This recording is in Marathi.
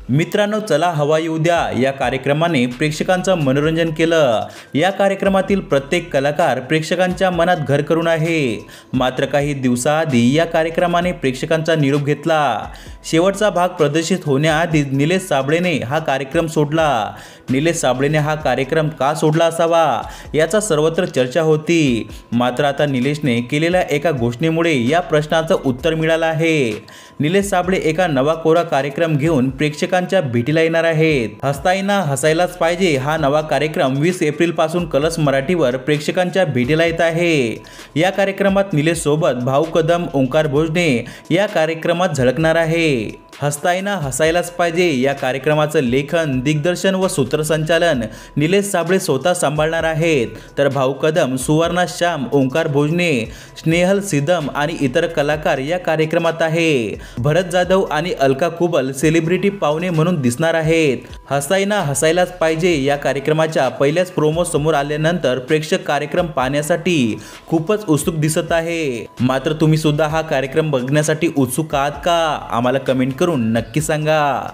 मित्रांनो, चला हवा येऊ द्या या कार्यक्रमाने प्रेक्षकांचं मनोरंजन केलं। या कार्यक्रमातील प्रत्येक कलाकार प्रेक्षकांच्या मनात घर करून आहे। मात्र काही दिवसाआधी या कार्यक्रमाने प्रेक्षकांचा निरोप घेतला। शेवटचा भाग प्रदर्शित होण्याआधी निलेश साबळेने हा कार्यक्रम सोडला। निलेश साबळेने हा कार्यक्रम का सोडला असावा याचा सर्वत्र चर्चा होती। मात्र आता निलेशने केलेल्या एका घोषणेमुळे या प्रश्नाचं उत्तर मिळालं आहे। निलेश साबळे एका नवा कोरा कार्यक्रम घेऊन प्रेक्षकांच्या भेटीला येणार आहेत। हसताना हसायलाच पाहिजे हा नवा कार्यक्रम 20 एप्रिल पासून कलर्स मराठीवर प्रेक्षकांच्या भेटीला येत आहे। या कार्यक्रमात निलेश सोबत भाऊ कदम, ओंकार भोजने या कार्यक्रमात झळकणार आहे। हसताना हसायलाच पाहिजे या कार्यक्रमाचं लेखन, दिग्दर्शन व सूत्रसंचालन निलेश साबळे स्वतः सांभाळणार आहेत। तर भाऊ कदम, सुवर्णा श्याम, ओंकार भोजने, स्नेहल सिद्धम आणि इतर कलाकार या कार्यक्रमात आहे। भरत जाधव आणि अलका कुबल सेलिब्रिटी पाहुणे म्हणून दिसणार आहेत। हसताना हसायलाच पाहिजे या कार्यक्रमाच्या पहिल्याच प्रोमो समोर आल्यानंतर प्रेक्षक कार्यक्रम पाहण्यासाठी खूपच उत्सुक दिसत आहे। मात्र तुम्ही सुद्धा हा कार्यक्रम बघण्यासाठी उत्सुक आहात का? आम्हाला कमेंट करून नक्की सांगा।